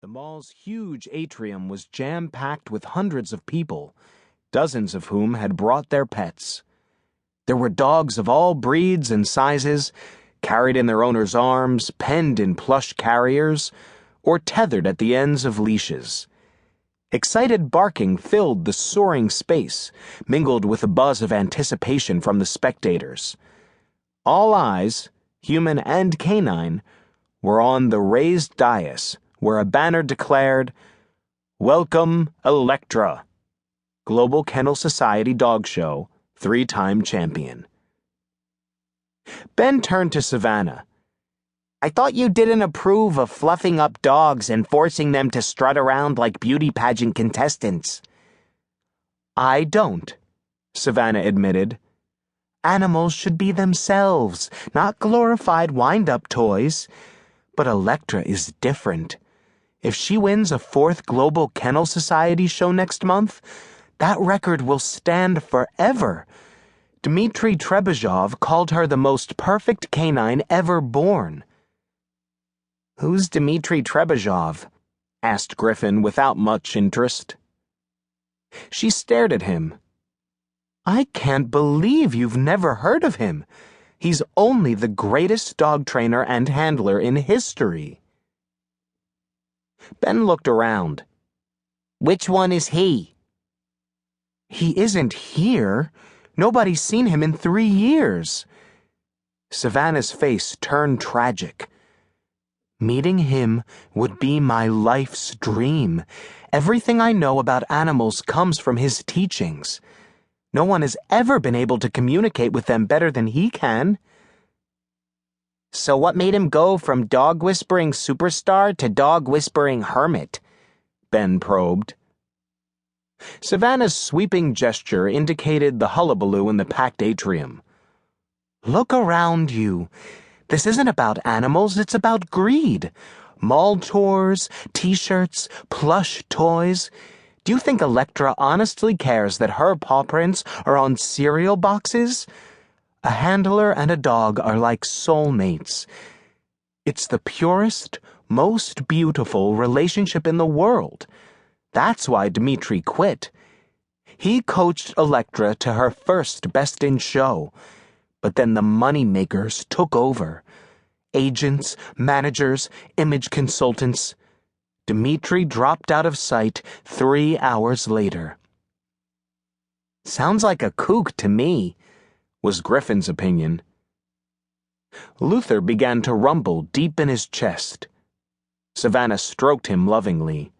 mall's huge atrium was jam-packed with hundreds of people, dozens of whom had brought their pets. There were dogs of all breeds and sizes, carried in their owners' arms, penned in plush carriers, or tethered at the ends of leashes. Excited barking filled the soaring space, mingled with a buzz of anticipation from the spectators. All eyes, human and canine, were on the raised dais, where a banner declared, "Welcome, Elektra, Global Kennel Society Dog Show, 3-time champion." Ben turned to Savannah. "I thought you didn't approve of fluffing up dogs and forcing them to strut around like beauty pageant contestants." "I don't," Savannah admitted. "Animals should be themselves, not glorified wind-up toys. But Elektra is different. If she wins a 4th Global Kennel Society show next month, that record will stand forever. Dmitry Trebizhov called her the most perfect canine ever born." "Who's Dmitry Trebizhov?" asked Griffin without much interest. She stared at him. "I can't believe you've never heard of him. He's only the greatest dog trainer and handler in history." Ben looked around. "Which one is he?" "He isn't here. Nobody's seen him in 3 years." Savannah's face turned tragic. "Meeting him would be my life's dream. Everything I know about animals comes from his teachings. No one has ever been able to communicate with them better than he can." "So what made him go from dog-whispering superstar to dog-whispering hermit?" Ben probed. Savannah's sweeping gesture indicated the hullabaloo in the packed atrium. "Look around you. This isn't about animals, it's about greed. Mall tours, t-shirts, plush toys. Do you think Elektra honestly cares that her paw prints are on cereal boxes? A handler and a dog are like soulmates. It's the purest, most beautiful relationship in the world. That's why Dmitry quit. He coached Elektra to her first Best in Show, but then the money makers took over. Agents, managers, image consultants. Dmitry dropped out of sight 3 hours later." "Sounds like a kook to me," was Griffin's opinion. Luthor began to rumble deep in his chest. Savannah stroked him lovingly.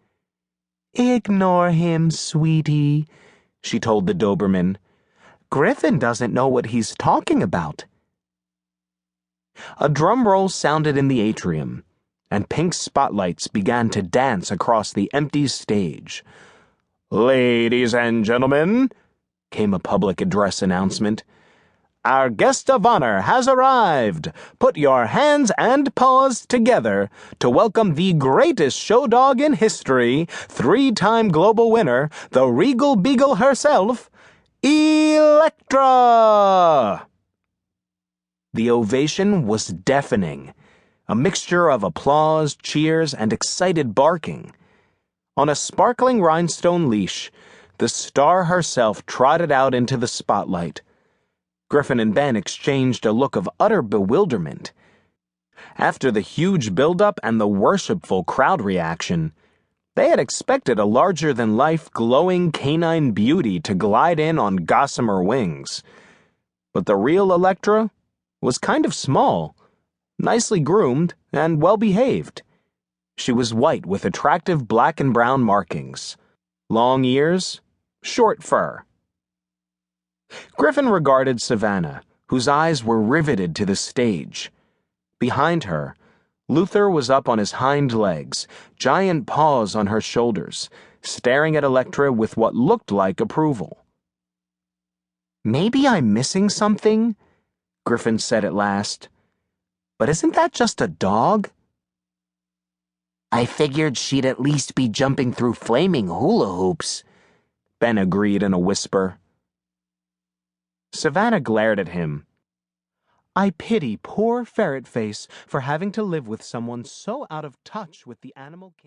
"Ignore him, sweetie," she told the Doberman. "Griffin doesn't know what he's talking about." A drum roll sounded in the atrium, and pink spotlights began to dance across the empty stage. "Ladies and gentlemen," came a public address announcement, "our guest of honor has arrived. Put your hands and paws together to welcome the greatest show dog in history, 3-time global winner, the Regal Beagle herself, Elektra!" The ovation was deafening, a mixture of applause, cheers, and excited barking. On a sparkling rhinestone leash, the star herself trotted out into the spotlight. Griffin and Ben exchanged a look of utter bewilderment. After the huge buildup and the worshipful crowd reaction, they had expected a larger-than-life glowing canine beauty to glide in on gossamer wings. But the real Elektra was kind of small, nicely groomed, and well-behaved. She was white with attractive black and brown markings, long ears, short fur. Griffin regarded Savannah, whose eyes were riveted to the stage. Behind her, Luthor was up on his hind legs, giant paws on her shoulders, staring at Elektra with what looked like approval. "Maybe I'm missing something," Griffin said at last. "But isn't that just a dog?" "I figured she'd at least be jumping through flaming hula hoops," Ben agreed in a whisper. Savannah glared at him. "I pity poor Ferret Face for having to live with someone so out of touch with the animal kingdom."